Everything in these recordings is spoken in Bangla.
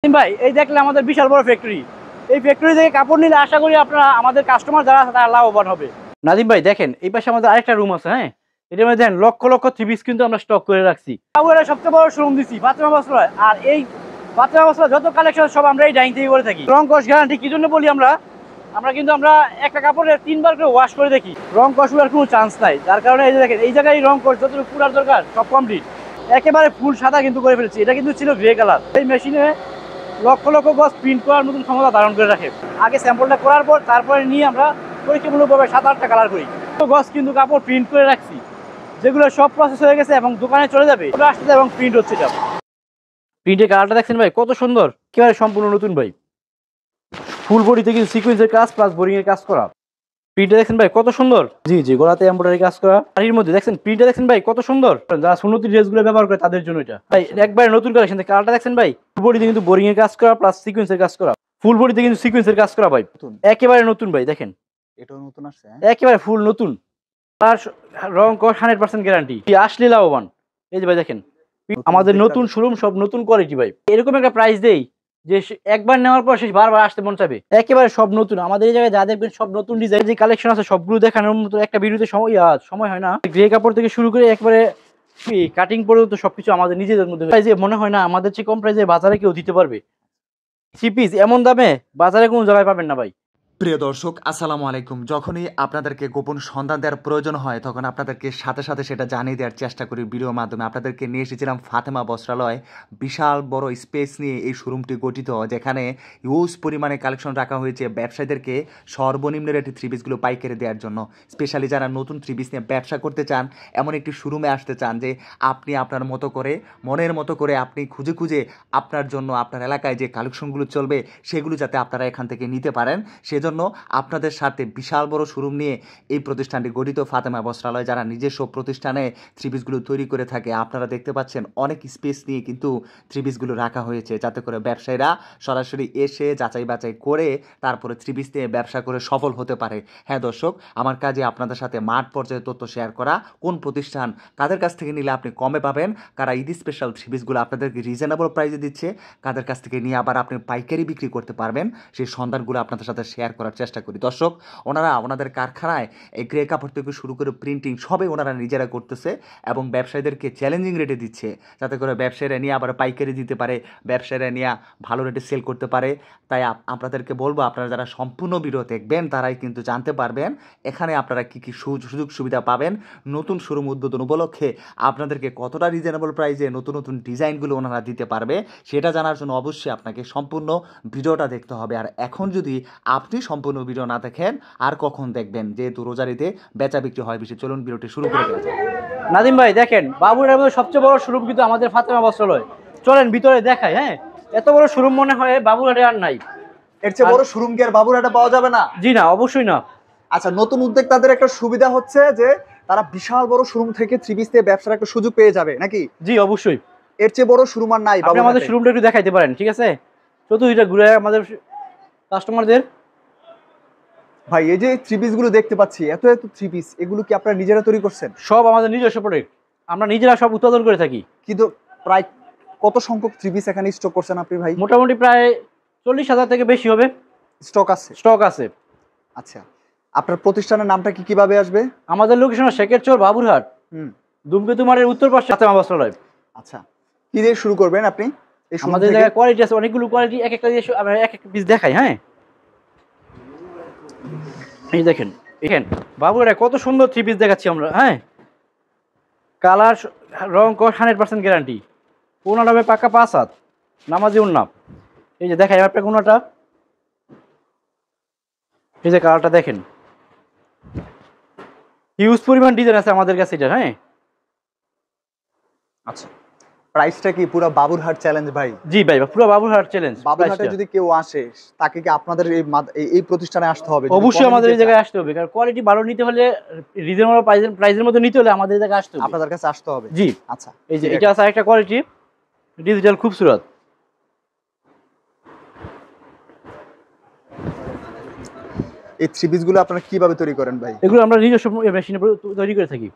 ভাই এই দেখলে আমাদের বিশাল বড় ফ্যাক্টরি। এই ফ্যাক্টরি থেকে কাপড় নিলে আশা করি আপনারা আমাদের কাস্টমার যারা আছে তারা লাভবান হবে। নাদিম ভাই দেখেন এই পাশে আমাদের আরেকটা রুম আছে, হ্যাঁ এটার মধ্যে দেখেন লক্ষ লক্ষ থ্রি পিস কিন্তু আমরা স্টক করে রাখছি। বাবুরা সবচেয়ে বড় শোরুম দিচ্ছি ফাতেমা বস্ত্রালয়। আর এই ফাতেমা বস্ত্রালয় যত কালেকশন সব আমরা এই ডাইনিং থেকে করে থাকি। রং কস গ্যারান্টি কি জন্য বলি আমরা কিন্তু আমরা একটা কাপড়ের 3 বার করে ওয়াশ করে দেখি, রং কস উড়ার কোনো চান্স নাই। যার কারণে এই যে দেখেন এই জায়গায় রং কস যতটুকু পুরার দরকার সব কমপ্লিট, একেবারে ফুল সাদা কিন্তু করে ফেলেছি। এটা কিন্তু ছিল গ্রে কালার। এই মেশিনে লক্ষ লক্ষ গজ প্রিন্ট করার মতন ক্ষমতা ধারণ করে রাখে। আগে স্যাম্পলটা করার পর তারপরে নিয়ে আমরা পরীক্ষামূলকভাবে 7-8টা কালার করি। তো গজ কিন্তু কাপড় প্রিন্ট করে রাখছি, যেগুলো সব প্রসেস হয়ে গেছে এবং দোকানে চলে যাবে, আসছে এবং প্রিন্ট হচ্ছে। এটা প্রিন্টের কালারটা দেখছেন ভাই কত সুন্দর, একেবারে সম্পূর্ণ নতুন ভাই। ফুল বডিতে কিন্তু সিকোয়েন্সের কাজ প্লাস বোরিং এর কাজ করা। প্রিন্টটা দেখছেন ভাই কত সুন্দর। জি জি, গলাতে এমব্রয়ডারি কাজ করা। আর এর মধ্যে দেখছেন প্রিন্টটা দেখছেন ভাই কত সুন্দর। যারা সুন্নতি ড্রেসগুলো ব্যবহার করে তাদের জন্য এটা ভাই একবারে নতুন কালেকশন। কালারটা দেখছেন ভাই ফুল বডিতে কিন্তু বোরিং এর কাজ করা প্লাস সিকোয়েন্সের কাজ করা। ফুল বডিতে কিন্তু সিকোয়েন্সের কাজ করা ভাই, একেবারে নতুন ভাই। দেখেন এটাও নতুন আসছে, একেবারে ফুল নতুন। আর রং কস 100% গ্যারান্টি, আসলে লাভবান। এই যে ভাই দেখেন আমাদের নতুন শোরুম, সব নতুন কোয়ালিটি ভাই। এরকম একটা প্রাইস দেই যে একবার নেওয়ার পর শেষ বারবার আসতে মন চাবে। একেবারে সব নতুন। আমাদের এই জায়গায় যা দেখবেন সব নতুন ডিজাইন যে কালেকশন আছে সবগুলো দেখানোর মতো একটা ভিডিওতে সময় হয় না। গ্রে কাপড় থেকে শুরু করে একবারে কাটিং পর্যন্ত সবকিছু আমাদের নিজেদের মধ্যে। প্রাইসে মনে হয় না আমাদের চেয়ে কম প্রাইসে বাজারে কেউ দিতে পারবে। থ্রি পিস এমন দামে বাজারে কোনো জায়গায় পাবেন না ভাই। প্রিয় দর্শক আসসালামু আলাইকুম। যখনই আপনাদেরকে গোপন সন্ধান দেওয়ার প্রয়োজন হয় তখন আপনাদেরকে সাথে সাথে সেটা জানিয়ে দেওয়ার চেষ্টা করি ভিডিওর মাধ্যমে। আপনাদেরকে নিয়ে এসেছিলাম ফাতেমা বস্ত্রালয়। বিশাল বড় স্পেস নিয়ে এই শোরুমটি গঠিত, যেখানে হিউজ পরিমাণে কালেকশন রাখা হয়েছে ব্যবসায়ীদেরকে সর্বনিম্ন রেটে থ্রি পিসগুলো পাইকারি দেওয়ার জন্য। স্পেশালি যারা নতুন থ্রি পিস নিয়ে ব্যবসা করতে চান, এমন একটি শোরুমে আসতে চান যে আপনি আপনার মতো করে মনের মতো করে আপনি খুঁজে খুঁজে আপনার জন্য আপনার এলাকায় যে কালেকশনগুলো চলবে সেগুলো যাতে আপনারা এখান থেকে নিতে পারেন, সেজন্য আপনাদের সাথে বিশাল বড় শোরুম নিয়ে এই প্রতিষ্ঠানটি গঠিত ফাতেমা বস্ত্রালয়। যারা নিজস্ব প্রতিষ্ঠানে থ্রি পিসগুলো তৈরি করে থাকে, আপনারা দেখতে পাচ্ছেন অনেক স্পেস নিয়ে কিন্তু থ্রি পিসগুলো রাখা হয়েছে, যাতে করে ব্যবসায়ীরা সরাসরি এসে যাচাই বাছাই করে তারপরে থ্রি পিস নিয়ে ব্যবসা করে সফল হতে পারে। হ্যাঁ দর্শক, আমার কাজে আপনাদের সাথে মাঠ পর্যায়ে তথ্য শেয়ার করা, কোন প্রতিষ্ঠান কাদের কাছ থেকে নিলে আপনি কমে পাবেন, কারা ঈদ স্পেশাল থ্রি পিসগুলো আপনাদেরকে রিজনেবল প্রাইসে দিচ্ছে, কাদের কাছ থেকে নিয়ে আবার আপনি পাইকারি বিক্রি করতে পারবেন, সেই সন্ধানগুলো আপনাদের সাথে শেয়ার করার চেষ্টা করি। দর্শক, ওনারা ওনাদের কারখানায় এই গ্রে কাপড় থেকে শুরু করে প্রিন্টিং সবই ওনারা নিজেরা করতেছে এবং ব্যবসায়ীদেরকে চ্যালেঞ্জিং রেটে দিচ্ছে, যাতে করে ব্যবসায়ীরা নিয়ে আবার পাইকারি দিতে পারে, ব্যবসায়ীরা নিয়ে ভালো রেটে সেল করতে পারে। তাই আপনাদেরকে বলবো, আপনারা যারা সম্পূর্ণ ভিডিও দেখবেন তারাই কিন্তু জানতে পারবেন এখানে আপনারা কী কী সুযোগ সুবিধা পাবেন। নতুন শোরুম উদ্বোধন উপলক্ষে আপনাদেরকে কতটা রিজনেবল প্রাইসে নতুন নতুন ডিজাইনগুলো ওনারা দিতে পারবে, সেটা জানার জন্য অবশ্যই আপনাকে সম্পূর্ণ ভিডিওটা দেখতে হবে। আর এখন যদি আপনি সম্পূর্ণ ভিডিও না দেখেন আর কখন দেখবেন, যেহেতু রোজারিতে বেচা বিক্রি হয় বেশি। চলুন ভিডিওটি শুরু করে দেওয়া যাক। নাদিম ভাই দেখেন বাবুরার মধ্যে সবচেয়ে বড় শোরুম কিন্তু আমাদের ফাতেমা বস্ত্রালয়। চলেন ভিতরে দেখাই। হ্যাঁ, এত বড় শোরুম মনে হয় বাবুরহাটে আর নাই। এর চেয়ে বড় শোরুম কি আর বাবুরহাটে পাওয়া যাবে না? জি না, অবশ্যই না। আচ্ছা, নতুন উদ্যোক্তাদের একটা সুবিধা হচ্ছে যে তারা বিশাল বড় শোরুম থেকে থ্রি পিস দিয়ে ব্যবসার একটা সুযোগ পেয়ে যাবে নাকি? জি অবশ্যই। এর চেয়ে বড় শোরুম আর নাই। আপনি আমাদের শোরুমটা একটু দেখাইতে পারেন? ঠিক আছে, চতুর্দিকটা ঘুরে আমাদের কাস্টমারদের। ভাই এই যে থ্রি পিস গুলো দেখতে পাচ্ছি, এত এত থ্রি পিস, এগুলো কি আপনারা নিজেরা তৈরি করছেন? সব আমাদের নিজস্ব প্রোডাক্ট, আমরা নিজেরা সব উৎপাদন করে থাকি। কিন্তু প্রায় কত সংখ্যক থ্রি পিস এখানে স্টক করছেন আপনি ভাই? মোটামুটি প্রায় 40,000 থেকে বেশি হবে স্টক আছে। স্টক আছে। আচ্ছা, আপনার প্রতিষ্ঠানের নামটা কি কিভাবে আসবে? আমাদের লোকেশন শেখের চর, বাবুরহাট, ধূমকেতু মাঠের উত্তর পাশে ফাতেমা বস্ত্রালয়। আচ্ছা, কি দিয়ে শুরু করবেন আপনি? আমাদের জায়গায় কোয়ালিটি আছে অনেকগুলো কোয়ালিটি, এক একটা দিয়ে আমরা এক এক পিস দেখাই। হ্যাঁ, এই দেখেন এখানে বাবুরা কত সুন্দর থ্রি পিস দেখাচ্ছি আমরা। হ্যাঁ, কালার রং কস 100% গ্যারান্টি। ওনাটা হবে পাক্কা 5 হাত নামাজি উন্নাপ। এই যে দেখাই আপনার কোনটা, এই যে কালারটা দেখেন, হিউজ পরিমাণ ডিজাইন আছে আমাদের কাছে এটা। হ্যাঁ, আচ্ছা, প্রাইসটা কি পুরো বাবুরহাট চ্যালেঞ্জ ভাই? জি ভাই, পুরো বাবুরহাট চ্যালেঞ্জ। বাবুরহাটে যদি কেউ আসে তাকে কি আপনাদের এই প্রতিষ্ঠানে আসতে হবে? অবশ্যই আমাদের এই জায়গায় আসতে হবে, কারণ কোয়ালিটি ভালো নিতে হলে, রিজনেবল প্রাইসের মধ্যে নিতে হলে আমাদের এই জায়গায় আসতে হবে, আপনাদের কাছে আসতে হবে। জি। আচ্ছা, এই যে এটা আছে একটা কোয়ালিটি, ডিজিটাল খুবসুরত। এই থ্রি পিস গুলো আপনারা কিভাবে তৈরি করেন ভাই? এগুলো আমরা নিজস্ব মেশিনে তৈরি করে থাকি।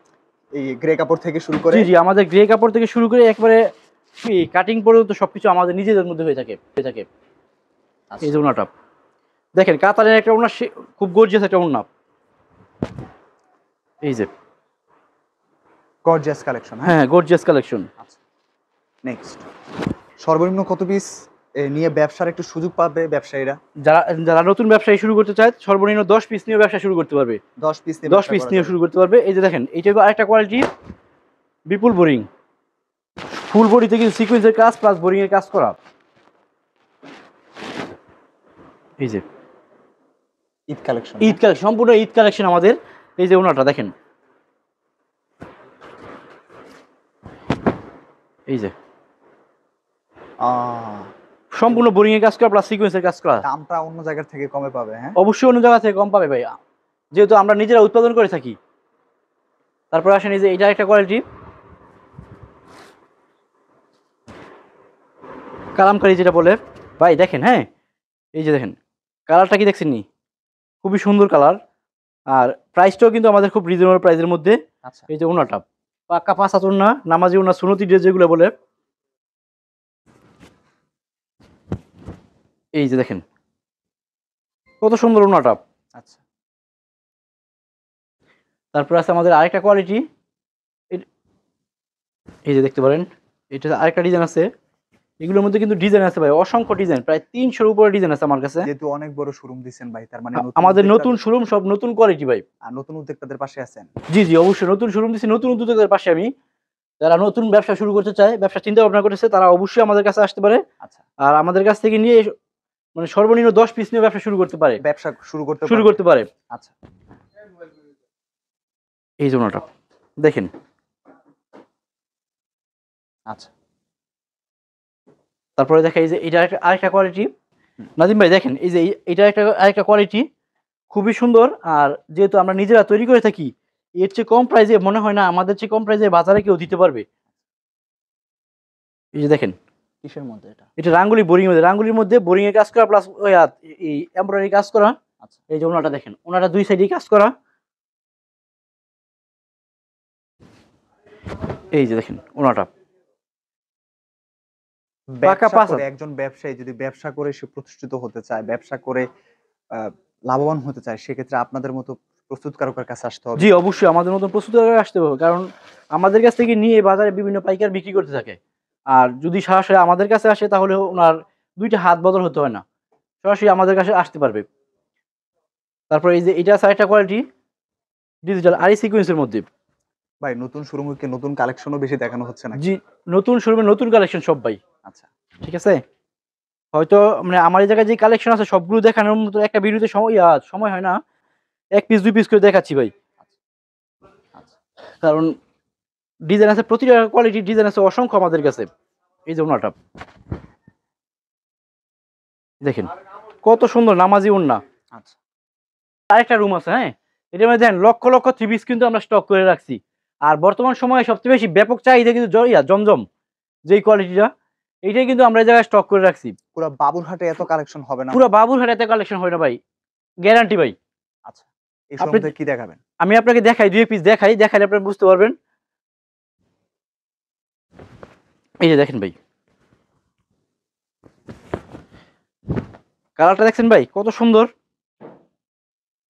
এই গ্রে কাপড় থেকে শুরু করে? জি জি, আমাদের গ্রে কাপড় থেকে শুরু করে একবারে কাটিং পর্যন্ত সবকিছু আমাদের নিজেদের মধ্যে হয়ে থাকে। এই যে ওনাটা দেখেন, কাতারের একটা ওনা, খুব গর্জিয়াস একটা ওনা। এই যে গর্জিয়াস কালেকশন। হ্যাঁ, গর্জিয়াস কালেকশন। আচ্ছা, নেক্সট, সর্বনিম্ন কত পিস নিয়ে ব্যবসার একটু সুযোগ পাবে ব্যবসায়ীরা? যারা যারা নতুন ব্যবসায়ী শুরু করতে চায় সর্বনিম্ন 10 পিস নিয়ে ব্যবসা শুরু করতে পারবে। 10 পিস 10 পিস নিয়ে শুরু করতে পারবে। এই যে দেখেন, এইটা আরেকটা কোয়ালিটি, বিপুল বোরিং, ফুল বডিতে কিন্তু সিকোয়েন্সের কাজ প্লাস বোরিং এর কাজ করা। এই যে ঈদ কালেকশন, সম্পূর্ণ ঈদ কালেকশন আমাদের। এই যে ওনাটা দেখেন, এই যে সম্পূর্ণ বোরিং এর কাজ করা প্লাস সিকোয়েন্সের কাজ করা। দামটা অন্য জায়গা থেকে কমে পাবে? হ্যাঁ, অবশ্যই অন্য জায়গা থেকে কম পাবে ভাই, যেহেতু আমরা নিজেরা উৎপাদন করে থাকি। তারপর আসেন এই যে এটা একটা কোয়ালিটি, কালামকারী যেটা বলে ভাই। দেখেন হ্যাঁ, এই যে দেখেন কালারটা কি দেখছেন নি, খুবই সুন্দর কালার। আর প্রাইসটাও কিন্তু আমাদের খুব রিজনেবল প্রাইসের মধ্যে। আচ্ছা, এই যে ওনাটা পাক্কা 5 হাত ওনা, নামাজি ওনা, সুন্নতি ড্রেস যেগুলো বলে। এই যে দেখেন কত সুন্দর ওনাটা। আচ্ছা, তারপর আছে আমাদের আরেকটা কোয়ালিটি, এই যে দেখতে পারেন, এটা আরেকটা ডিজাইন আছে। এগুলোর মধ্যে কিন্তু ডিজাইন আছে ভাই, অসংখ্য ডিজাইন, প্রায় 300-এর উপরে ডিজাইন আছে আমার কাছে। যেহেতু অনেক বড় শোরুম দিবেন ভাই, তার মানে আমাদের নতুন শোরুম, সব নতুন কোয়ালিটি ভাই। আর নতুন উদ্যোক্তাদের পাশে আছেন? জি জি, অবশ্যই নতুন শোরুম দিচ্ছি, নতুন উদ্যোক্তাদের পাশে আমি। যারা নতুন ব্যবসা শুরু করতে চায়, ব্যবসা চিন্তা ভাবনা করতেছে, তারা অবশ্যই আমাদের কাছে আসতে পারে। আচ্ছা, আর আমাদের কাছ থেকে নিয়ে মানে সর্বনিম্ন 10 পিস নিয়ে ব্যবসা শুরু করতে পারে, ব্যবসা শুরু করতে পারে। আচ্ছা, এই জন্যটা দেখেন। আচ্ছা, তারপরে দেখা, এই যে এটা আরেকটা কোয়ালিটি নাদিম ভাই, দেখেন এই যে এটা আরেকটা কোয়ালিটি, খুবই সুন্দর। আর যেহেতু আমরা নিজেরা তৈরি করে থাকি, এর চেয়ে কম প্রাইসে মনে হয় না আমাদের চেয়ে কম প্রাইসে বাজারে কেউ দিতে পারবে। এই যে দেখেন, কিসের মধ্যে এটা? এটা রাঙ্গুলি বোরিং মধ্যে, রাঙ্গুলির মধ্যে বোরিং এর কাজ করা প্লাস এই এমব্রয়ডারি কাজ করা। আচ্ছা, এই যে ওনাটা দেখেন, ওনাটা দুই সাইডে কাজ করা। এই যে দেখেন ওনাটা পাকা 5 হাত। একজন ব্যবসায়ী যদি ব্যবসা করে সে প্রতিষ্ঠিত হতে চায়, ব্যবসা করে লাভবান হতে চায়, সেক্ষেত্রে আপনাদের মতো প্রস্তুতকারকের কাছে আসতে হবে। জি অবশ্যই আমাদের মতন প্রস্তুতকারক আসতে হবে, কারণ আমাদের কাছ থেকে নিয়ে বাজারে বিভিন্ন পাইকার বিক্রি করতে থাকে। আর যদি সরাসরি আমাদের কাছে আসে, তাহলে ওনার দুইটা হাত বদল হতে হয় না, সরাসরি আমাদের কাছে আসতে পারবে। তারপর এই যে এটা আছে একটা কোয়ালিটি, ডিজিটাল আরি সিকোয়েন্সের মধ্যে। ভাই নতুন শোরুমে নতুন কালেকশনও বেশি দেখানো হচ্ছে না? জি, নতুন শোরুমে নতুন কালেকশন সব ভাই। আচ্ছা, ঠিক আছে, হয়তো মানে আমার এই জায়গায় যে কালেকশন আছে সবগুলো দেখানোর মতো একটা ভিডিওতে সময় হয় না, 1 পিস 2 পিস করে দেখাচ্ছি ভাই। আচ্ছা, কারণ ডিজাইন আছে, প্রতিটা কোয়ালিটি ডিজাইন আছে অসংখ্য আমাদের কাছে। এই যে ওনাটা দেখেন কত সুন্দর, নামাজি ওন্না। আচ্ছা, আরেকটা রুম আছে হ্যাঁ, এটার মধ্যে দেখেন লক্ষ লক্ষ 3 পিস কিন্তু আমরা স্টক করে রাখছি। আর বর্তমান সময়ে সবচেয়ে বেশি ব্যাপক চাহিদা কিন্তু জমজম যেই কোয়ালিটিটা, এইটাই কিন্তু আমরা এই জায়গায় স্টক করে রাখছি। পুরো বাবুরহাটে এত কালেকশন হবে না? পুরো বাবুরহাটে এত কালেকশন হয় না ভাই, গ্যারান্টি ভাই। আচ্ছা, এই শোরুমে কি দেখাবেন? আমি আপনাকে দেখাই, 2 পিস দেখাইলে আপনি বুঝতে পারবেন। এই যে দেখেন ভাই, কালারটা দেখছেন ভাই কত সুন্দর,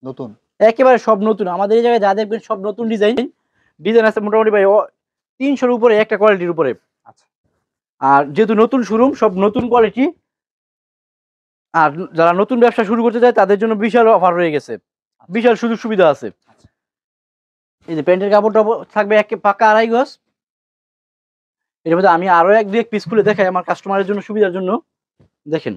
নতুন, একেবারে সব নতুন। আমাদের এই জায়গায় যা দেখবেন সব নতুন ডিজাইন আছে মোটামুটি ভাই 300-এর উপরে, একটা কোয়ালিটির উপরে। আচ্ছা, আর যেহেতু নতুন শোরুম, সব নতুন কোয়ালিটি। আর যারা নতুন ব্যবসা শুরু করতে চায় তাদের জন্য বিশাল অফার রয়ে গেছে, বিশাল সুযোগ সুবিধা আছে। এই যে প্যান্টের কাপড়টা থাকবে পাক্কা 2.5 গজ। এর মধ্যে আমি আরো 1-2 পিস খুলে দেখাই আমার কাস্টমারের জন্য, সুবিধার জন্য। দেখেন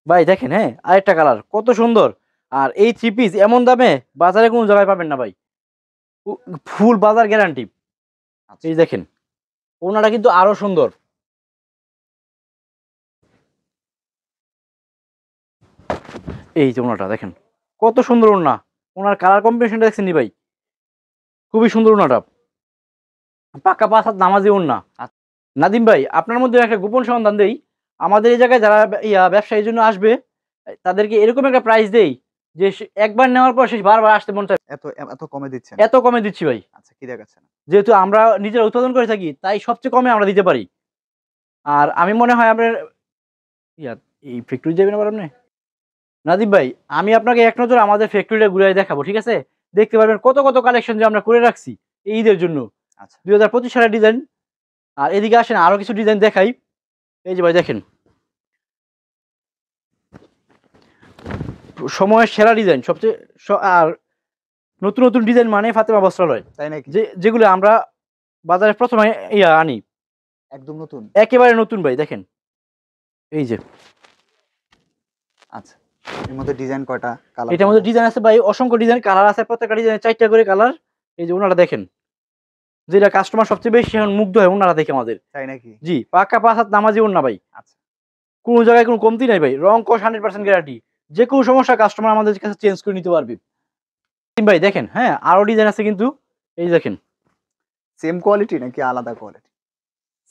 ভাই, দেখেন হ্যাঁ, আরেকটা কালার কত সুন্দর। আর এই 3 পিস এমন দামে বাজারে কোনো জায়গায় পাবেন না ভাই, ফুল বাজার গ্যারান্টি। এই দেখেন ওনাটা কিন্তু আরো সুন্দর। এই যে ওনাটা দেখেন কত সুন্দর ওনা, ওনার কালার কম্বিনেশনটা দেখছেন নি ভাই, খুবই সুন্দর ওনাটা, পাক্কা 5 হাত নামাজি ওনা। নাদিম ভাই, আপনার মধ্যে একটা গোপন সন্ধান দেই, আমাদের এই জায়গায় যারা ব্যবসায়ীর জন্য আসবে, তাদেরকে এরকম একটা প্রাইস দেই যে একবার নেওয়ার পর সে বারবার আসতে মন চায়। এত এত কমে দিচ্ছেন? এত কমে দিচ্ছি ভাই। আচ্ছা, কি দেখাচ্ছেন? যেহেতু আমরা নিজেরা উৎপাদন করে থাকি তাই সবচেয়ে কমে আমরা দিতে পারি। আর আমি মনে হয় আপনার ইয়া এই ফ্যাক্টরি যাবেন আবার আপনি? নাদিম ভাই, আমি আপনাকে এক নজরে আমাদের ফ্যাক্টরিটা ঘুরায় দেখাবো, ঠিক আছে? দেখতে পারবেন কত, কত কালেকশন যে আমরা করে রাখছি এই ঈদের জন্য। আচ্ছা। ২০২৫ সালের ডিজাইন। আর এদিকে আসেন আরো কিছু ডিজাইন দেখাই। এই যে ভাই দেখেন। সময়ের সেরা ডিজাইন সবচেয়ে আর নতুন, নতুন ডিজাইন মানে ফাতেমা বস্ত্রালয়। তাই নাকি? যেগুলো আমরা বাজারে প্রথমে আনি। একদম নতুন? একেবারে নতুন ভাই দেখেন। এই যে। আচ্ছা। এর মধ্যে ডিজাইন কয়টা? কালার? এটার মধ্যে ডিজাইন আছে ভাই অসংখ্য ডিজাইন, কালার আছে প্রত্যেকটা ডিজাইনে ৪ টা করে কালার। এই যে ওনারা দেখেন। যেটা কাস্টমার সবচেয়ে বেশি এখন মুগ্ধ হয় ওনারা দেখে আমাদের। তাই নাকি? জি, পাক্কা ৫ হাত নামাজি ওন্না ভাই। আচ্ছা। কোন জায়গায় কোনো কমতি নাই ভাই। রং কস 100% গ্যারান্টি। যে কোনো সমস্যা কাস্টমার আমাদের কাছে চেঞ্জ করে নিতে পারবে। ভাই দেখেন, হ্যাঁ, আরো ডিজাইন আছে কিন্তু। এই দেখেন। সেম কোয়ালিটি নাকি আলাদা কোয়ালিটি?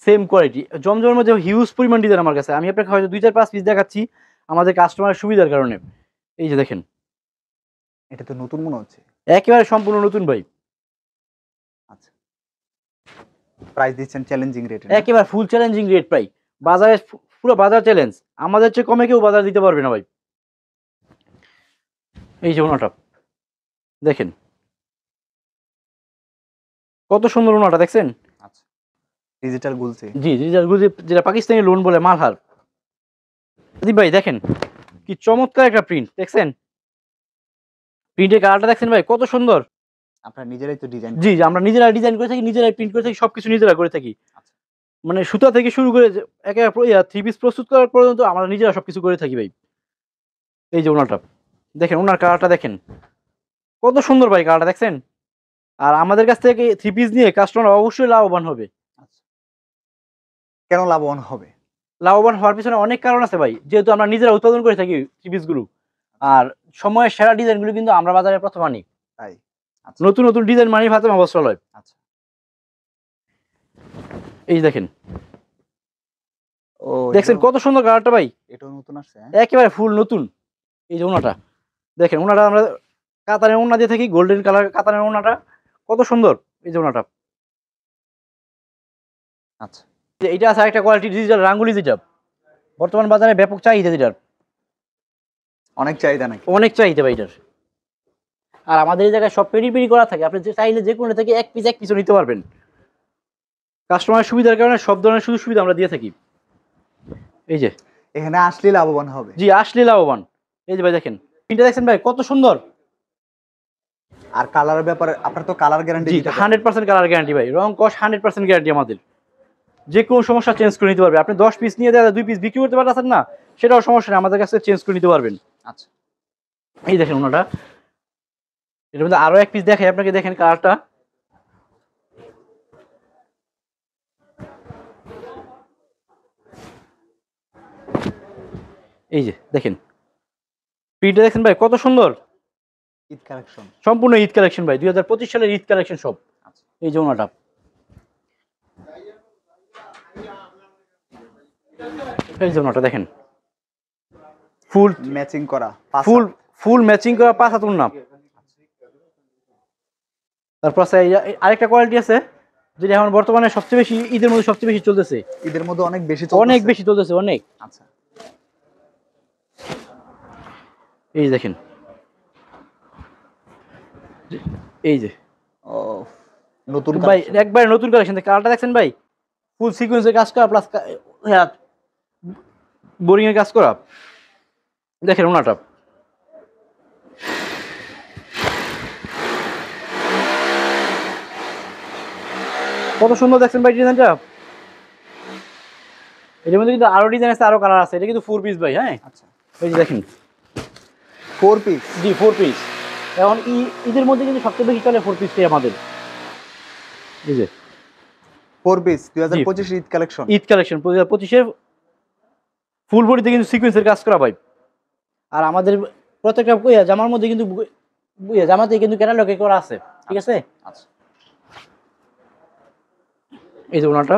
Same quality. জমজমের মধ্যে হিউজ পরিমাণ ডিজাইন আমার কাছে। আমি আপনাকে হয়তো ২ ৪ ৫ পিস দেখাচ্ছি আমাদের কাস্টমারের সুবিধার কারণে। এই যে দেখেন। এটা তো নতুন মনে হচ্ছে। একেবারে সম্পূর্ণ নতুন ভাই। আচ্ছা। প্রাইস দিচ্ছেন চ্যালেঞ্জিং রেটে? একেবারে ফুল চ্যালেঞ্জিং রেট প্রাই। বাজারে পুরো বাজার চ্যালেঞ্জ। আমাদের চেয়ে কমে কেউ বাজার দিতে পারবে না ভাই। এই যে ওনাটা দেখেন। কত সুন্দর ওনাটা দেখছেন? আচ্ছা। ডিজিটাল গুলছে? জি, ডিজিটাল গুলজি, যেটা পাকিস্তানি লোন বলে মালহার। জি ভাই দেখেন। কি চমৎকার একটা প্রিন্ট দেখছেন? প্রিন্টের কালারটা দেখছেন ভাই কত সুন্দর। আপনারা নিজেরাই তো ডিজাইন? জি, আমরা নিজেরা ডিজাইন করে থাকি, নিজেরাই প্রিন্ট করে থাকি, সবকিছু নিজেরা করে থাকি। আচ্ছা। মানে সুতা থেকে শুরু করে একেবারে 3 পিস প্রস্তুত করার পর্যন্ত আমরা নিজেরা সবকিছু করে থাকি ভাই। এই যে ওনাটা দেখেন, ওনার কালারটা দেখেন কত সুন্দর ভাই, কালারটা দেখছেন? আর আমাদের কাছ থেকে 3 পিস নিয়ে কাস্টমার অবশ্যই লাভবান হবে। আচ্ছা। কেন লাভবান হবে? লাভবান হওয়ার পিছনে অনেক কারণ আছে ভাই। যেহেতু আমরা নিজেরা উৎপাদন করে থাকি 3 পিস গুলো। আর সময়ের সেরা ডিজাইন গুলো কিন্তু আমরা বাজারে প্রথম আনি। তাই? আচ্ছা। নতুন, নতুন ডিজাইন মানে ফাতেমা বস্ত্রালয়। আচ্ছা। এই যে দেখেন। ও, দেখছেন কত সুন্দর কালারটা ভাই? এটাও নতুন আসছে? একেবারে ফুল নতুন। এই যে ওনাটা দেখেন, ওনাটা আমরা কাতানের ওনা দিয়ে থাকি, গোল্ডেন কালার কাতানের ওনাটা কত সুন্দর। এই যে ওনাটা। আচ্ছা। এইটা আছে আরেকটা কোয়ালিটি, ডিজিটাল রাঙ্গুলি, যেটা বর্তমান বাজারে ব্যাপক চাহিদা, যেটার অনেক চাহিদা নাকি? অনেক চাহিদা ভাই এটার। আর আমাদের এই জায়গায় সব পেরি করা থাকে। আপনি চাইলে যে কোনো থেকে এক পিসও নিতে পারবেন। কাস্টমারের সুবিধার কারণে সব ধরনের সুযোগ সুবিধা আমরা দিয়ে থাকি। এই যে এখানে আসলে লাভবান হবে? জি, আসলে লাভবান। এই যে ভাই দেখেন প্রিন্টটা দেখছেন ভাই কত সুন্দর। আর কালারের ব্যাপারে আপনার তো কালার গ্যারান্টি? জি, 100% কালার গ্যারান্টি ভাই। রং কস 100% গ্যারান্টি আমাদের। যে কোনো সমস্যা চেঞ্জ করে নিতে পারবে। আপনি 10 পিস নিয়ে দেওয়া 2 পিস বিক্রি করতে পারতেছেন না, সেটাও সমস্যা নেই, আমাদের কাছে চেঞ্জ করে নিতে পারবেন। আচ্ছা। এই দেখেন ওনাটা। এর মধ্যে আরো এক পিস দেখাই আপনাকে, দেখেন কালারটা। এই যে দেখেন প্রিন্টটা দেখেন ভাই কত সুন্দর। ঈদ কালেকশন? সম্পূর্ণ সম্পূর্ণ ঈদ কালেকশন ভাই, 2025 সালের ঈদ কালেকশন সব। আচ্ছা। এই যে ওনাটা। এই যে ওনাটা দেখেন ফুল ম্যাচিং করা? ফুল ম্যাচিং করা 5 হাত ওড়না। তারপর আছে আরেকটা কোয়ালিটি আছে যেটা এখন বর্তমানে সবচেয়ে বেশি ঈদের মধ্যে সবচেয়ে বেশি চলতেছে। ঈদের মধ্যে অনেক বেশি চলতেছে অনেক। আচ্ছা। এই যে দেখেন। এই যে ও, নতুন ভাই একবারে নতুন কালেকশন। কালারটা দেখছেন ভাই? ফুল সিকোয়েন্সের কাজ করা প্লাস বোরিং এর কাজ করা। দেখেন ওনাটা কত সুন্দর দেখছেন ভাই ডিজাইনটা। এর মধ্যে কিন্তু আরো ডিজাইন আছে, আরো কালার আছে। এটা কিন্তু 4 পিস ভাই। হ্যাঁ, আচ্ছা। এই যে দেখেন 4 পিস? জি, 4 পিস। এখন ঈদের মধ্যে কিন্তু সবচেয়ে বেশি চলে 4 পিসটাই আমাদের। এই যে 4 piece 2025 Eid collection? Eid collection 2025 ফুল বডিতে কিন্তু সিকোয়েন্সের কাজ করা ভাই। আর আমাদের প্রত্যেকটা জামার মধ্যে কিন্তু জামাতে কিন্তু ক্যাটালগে করা আছে, ঠিক আছে? আচ্ছা। এই যে ওনাটা।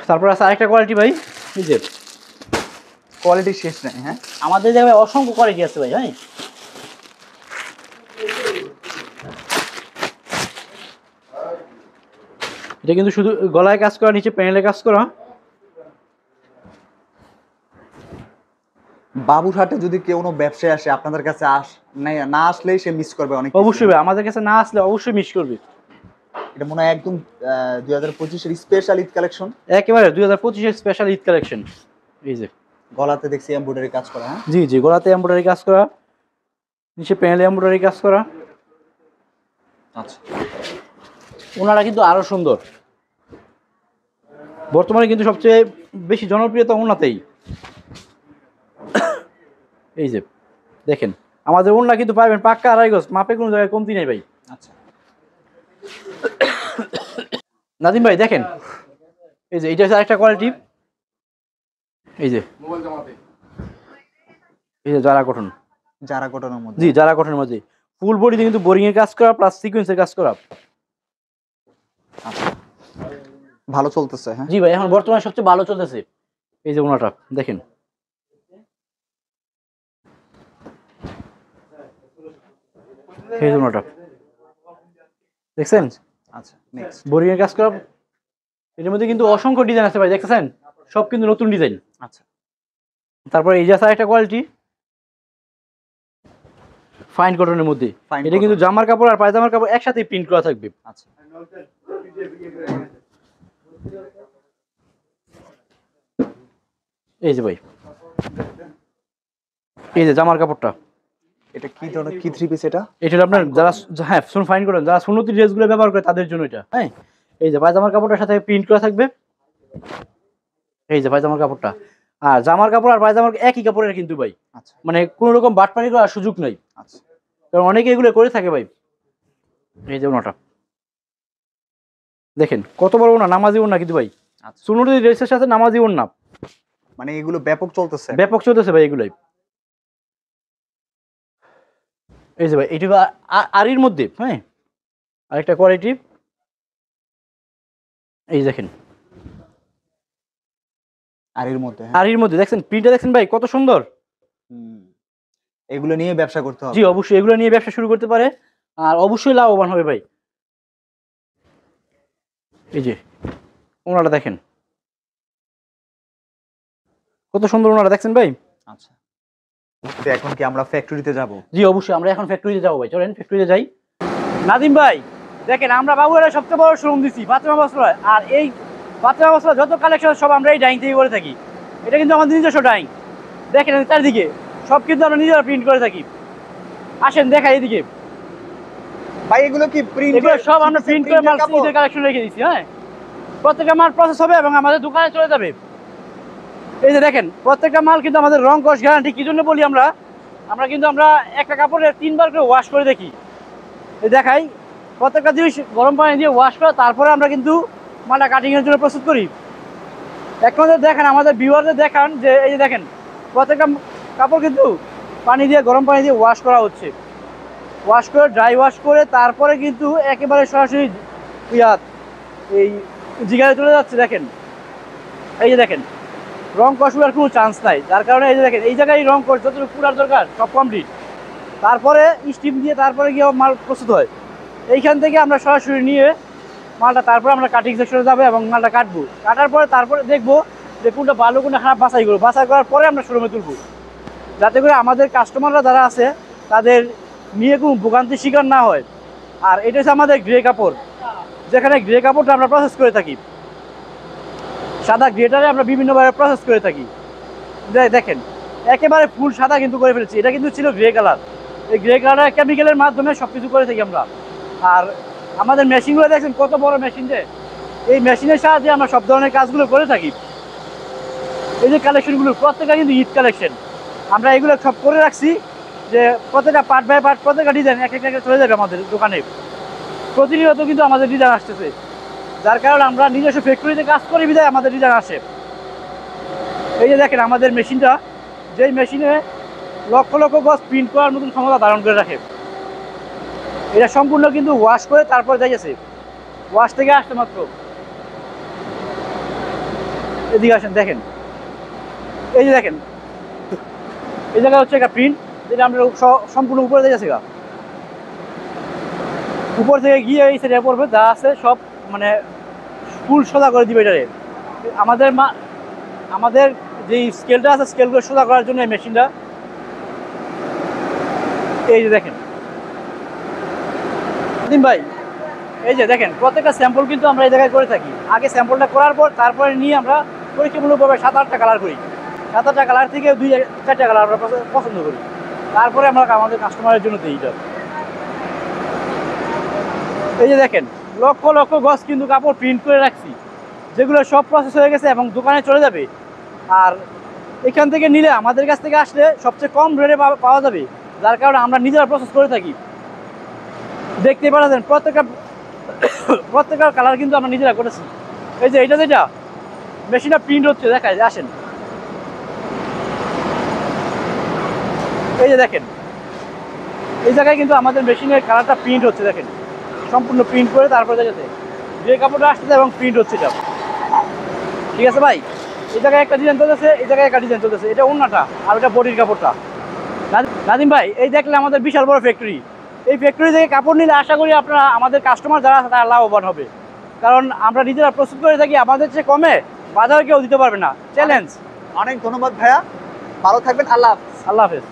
তারপর আছে আরেকটা কোয়ালিটি ভাই, এই যে কোয়ালিটি শেষ নাই। হ্যাঁ, আমাদের জায়গায় অসংখ্য কোয়ালিটি আছে ভাই। হ্যাঁ, এটা কিন্তু শুধু গলায় কাজ করা, নিচে প্যানেলে কাজ করা। বাবুরহাটে যদি কেউ কোনো ব্যবসায় আসে আপনাদের কাছে না আসলেই সে মিস করবে অনেক। অবশ্যই ভাই, আমাদের কাছে না আসলে অবশ্যই মিস করবে। এটা মনে হয় একদম 2025 এর স্পেশাল ঈদ কালেকশন, একেবারে 2025 এর স্পেশাল ঈদ কালেকশন। এই যে গলাতে দেখছি এমব্রয়ডারি কাজ করা। হ্যাঁ, জি জি, গলাতে এমব্রয়ডারি কাজ করা, নিচে প্যানেলে এমব্রয়ডারি কাজ করা। আচ্ছা, ওনারা কিন্তু আরো সুন্দর। বর্তমানে কিন্তু সবচেয়ে বেশি জনপ্রিয়তা ওনাতেই। এই যে দেখেন, আমাদের ওনা কিন্তু পাবেন পাক্কা 2.5 গজ, মাপে কোনো জায়গায় কমতি নেই ভাই। আচ্ছা নাদিম ভাই দেখেন, এই যে এটা হচ্ছে আরেকটা কোয়ালিটি। এই যে জারা কটন, যারা কটনের মধ্যে। জি জারা কটনের মধ্যে ফুল বডিতে কিন্তু বোরিং এর কাজ করা প্লাস সিকোয়েন্সের কাজ করা। আচ্ছা, ভালো চলতেছে। হ্যাঁ জি ভাই, এখন বর্তমানে সবচেয়ে ভালো চলতেছে। এই যে ওনাটা দেখেন, এই যে ওনাটা দেখছেন, আচ্ছা, নেক্সট। বোরিং এর কাজ করা। এর মধ্যে কিন্তু অসংখ্য ডিজাইন আছে ভাই, দেখতেছেন সব কিন্তু নতুন ডিজাইন। আচ্ছা, তারপরে এই যে আছে একটা কোয়ালিটি ফাইন কটনের মধ্যে। Fine এটা কিন্তু cotton। জামার কাপড় আর পায়জামার কাপড় একসাথে প্রিন্ট করা থাকবে। আচ্ছা, এই যে ভাই, এই যে জামার কাপড়টা, এটা কি ধরনের, কি থ্রি পিস এটা? এটা হলো আপনার যারা, হ্যাঁ ফাইন কটন, যারা সুন্নতি ড্রেসগুলো ব্যবহার করে তাদের জন্য এটা। হ্যাঁ, এই যে পায়জামার কাপড়টার সাথে প্রিন্ট করা থাকবে। এই যে পায়জামার কাপড়টা, আর জামার কাপড় আর পায়জামার একই কাপড়ের কিন্তু ভাই, আচ্ছা, মানে কোনো রকম বাটপানি করার সুযোগ নাই, আচ্ছা, কারণ অনেকে এগুলো করে থাকে ভাই। এই যে ওনাটা দেখেন কত বড় ওনা, নামাজি ওনা কিন্তু ভাই, আচ্ছা। সুন্নতি ড্রেসের সাথে নামাজি ওনা মানে এগুলো ব্যাপক চলতেছে। ব্যাপক চলতেছে ভাই এগুলাই। এই যে ভাই এটি আরির মধ্যে, হ্যাঁ আরেকটা কোয়ালিটি। এই দেখেন আরির মধ্যে। হ্যাঁ, আরির মধ্যে দেখছেন প্রিন্টটা, দেখছেন ভাই কত সুন্দর। এগুলো নিয়ে ব্যবসা করতে হবে। জি অবশ্যই, এগুলো নিয়ে ব্যবসা শুরু করতে পারে আর অবশ্যই লাভবান হবে ভাই। এই যে ওনাটা দেখেন কত সুন্দর ওনাটা, দেখছেন ভাই। আচ্ছা, তো এখন কি আমরা ফ্যাক্টরিতে যাব? জি অবশ্যই, আমরা এখন ফ্যাক্টরিতে যাবো ভাই, চলেন ফ্যাক্টরিতে যাই। নাদিম ভাই দেখেন, আমরা বাবুরা সবচেয়ে বড় শোরুম দিচ্ছি ফাতেমা বস্ত্রালয়, আর এই ফাতেমা বস্ত্রালয় যত কালেকশন সব আমরা এই ডাইং থেকে করে থাকি। এটা কিন্তু আমাদের নিজস্ব ডাইং, দেখেন চারিদিকে সব কিন্তু আমরা নিজেরা প্রিন্ট করে থাকি। আসেন দেখাই এদিকে ভাই এগুলো কি প্রিন্ট? এগুলো সব আমরা প্রিন্ট করে মাল নিজের কালেকশন রেখে দিচ্ছি। হ্যাঁ, প্রত্যেকটা মাল প্রসেস হবে এবং আমাদের দোকানে চলে যাবে। এই যে দেখেন প্রত্যেকটা মাল কিন্তু আমাদের রং কস গ্যারান্টি। কি জন্য বলি, আমরা কিন্তু আমরা একটা কাপড়ে 3 বার করে ওয়াশ করে দেখি। এই দেখাই প্রত্যেকটা জিনিস গরম পানি দিয়ে ওয়াশ করে তারপরে আমরা কিন্তু মালটা কাটিংয়ের জন্য প্রস্তুত করি। একমাত্র দেখেন আমাদের ভিউয়ারদের দেখান যে এই যে দেখেন প্রত্যেকটা কাপড় কিন্তু পানি দিয়ে গরম পানি দিয়ে ওয়াশ করা হচ্ছে, ওয়াশ করে ড্রাই ওয়াশ করে তারপরে কিন্তু একেবারে সরাসরি এই জিগারে চলে যাচ্ছে। দেখেন এই যে দেখেন রং কষার কোনো চান্স নাই, যার কারণে এই যে দেখেন এই জায়গায় রং কষ যতটুকু পুরার দরকার সব কমপ্লিট। তারপরে স্টিম দিয়ে তারপরে গিয়ে মাল প্রস্তুত হয়। এইখান থেকে আমরা সরাসরি নিয়ে মালটা তারপরে আমরা কাটিং সেকশনে যাবো এবং মালটা কাটবো। কাটার পরে তারপরে দেখবো যে কোনটা ভালো কোনটা খারাপ বাছাই করবো। বাছাই করার পরে আমরা শোরুমে তুলবো, যাতে করে আমাদের কাস্টমাররা যারা আছে তাদের নিয়ে কোনো ভোগান্তির শিকার না হয়। আর এটা হচ্ছে আমাদের গ্রে কাপড়, যেখানে গ্রে কাপড়টা আমরা প্রসেস করে থাকি। সাদা গ্রেটারে আমরা বিভিন্নভাবে প্রসেস করে থাকি। দেখেন একেবারে ফুল সাদা কিন্তু করে ফেলেছি। এটা কিন্তু ছিল গ্রে কালার, এই গ্রে কালার কেমিক্যালের মাধ্যমে সব কিছু করে থাকি আমরা। আর আমাদের মেশিনগুলো দেখছেন কত বড় মেশিন, যে এই মেশিনের সাহায্যে আমরা সব ধরনের কাজগুলো করে থাকি। এই যে কালেকশনগুলো প্রত্যেকটা কিন্তু ঈদ কালেকশন, আমরা এগুলো সব করে রাখছি যে প্রত্যেকটা পার্ট বাই পার্ট প্রত্যেকটা ডিজাইন এক একটা চলে যাবে আমাদের দোকানে। প্রতিনিয়ত কিন্তু আমাদের ডিজাইন আসতেছে, যার কারণে আমরা নিজস্ব ফ্যাক্টরিতে কাজ করি বিধায় আমাদের ডিজাইন আসে। এই যে দেখেন আমাদের মেশিনটা, যেই মেশিনে লক্ষ লক্ষ গজ প্রিন্ট করার মতন ক্ষমতা ধারণ করে রাখে। এটা সম্পূর্ণ কিন্তু ওয়াশ করে তারপর যাইছে, ওয়াশ থেকে আসতে মাত্র। এদিকে আসেন, দেখেন এই যে দেখেন এই জায়গায় হচ্ছে একটা প্রিন্ট, যেটা আমরা সম্পূর্ণ উপরে দিয়ে গেছে, উপর থেকে গিয়ে এই সাইডে পড়বে যা আছে সব মানে ফুল সোজা করে দিবে এটারে। আমাদের যে স্কেলটা আছে স্কেলগুলো সোজা করার জন্য এই মেশিনটা, এই যে দেখেন ভাই, এই যে দেখেন প্রত্যেকটা স্যাম্পল কিন্তু আমরা এই জায়গায় করে থাকি। আগে স্যাম্পলটা করার পর তারপরে নিয়ে আমরা পরীক্ষামূলকভাবে 7-8টা কালার করি। 7-8টা কালার থেকে 2-4টা কালার আমরা পছন্দ করি, তারপরে আমরা আমাদের কাস্টমারের জন্য দিই এটা। এই যে দেখেন লক্ষ লক্ষ গজ কিন্তু কাপড় প্রিন্ট করে রাখছি, যেগুলো সব প্রসেস হয়ে গেছে এবং দোকানে চলে যাবে। আর এখান থেকে নিলে আমাদের কাছ থেকে আসলে সবচেয়ে কম রেটে পাওয়া যাবে, যার কারণে আমরা নিজেরা প্রসেস করে থাকি। দেখতে পাচ্ছেন প্রত্যেকটা কালার কিন্তু আমরা নিজেরা করেছি। এই যে এটা যেটা মেশিনটা প্রিন্ট হচ্ছে দেখায়, আসেন এই যে দেখেন এই জায়গায় কিন্তু আমাদের মেশিনের কালারটা প্রিন্ট হচ্ছে, দেখেন সম্পূর্ণ প্রিন্ট করে তারপরে দেখেছে যে কাপড়টা আসতেছে এবং প্রিন্ট হচ্ছে এটা। ঠিক আছে ভাই, এই জায়গায় একটা ডিজাইন চলতেছে, এই জায়গায় একটা ডিজাইন চলতেছে, এটা ওন্নাটা আর এটা বডির কাপড়টা। নাদিম ভাই, এই দেখলে আমাদের বিশাল বড় ফ্যাক্টরি। এই ফ্যাক্টরি থেকে কাপড় নিলে আশা করি আপনারা আমাদের কাস্টমার যারা আছে তারা লাভবান হবে, কারণ আমরা নিজেরা প্রস্তুত করে থাকি। আমাদের চেয়ে কমে বাজারে কেউ দিতে পারবে না, চ্যালেঞ্জ। অনেক ধন্যবাদ ভাইয়া, ভালো থাকবেন, আল্লাহ হাফেজ। আল্লাহ হাফেজ।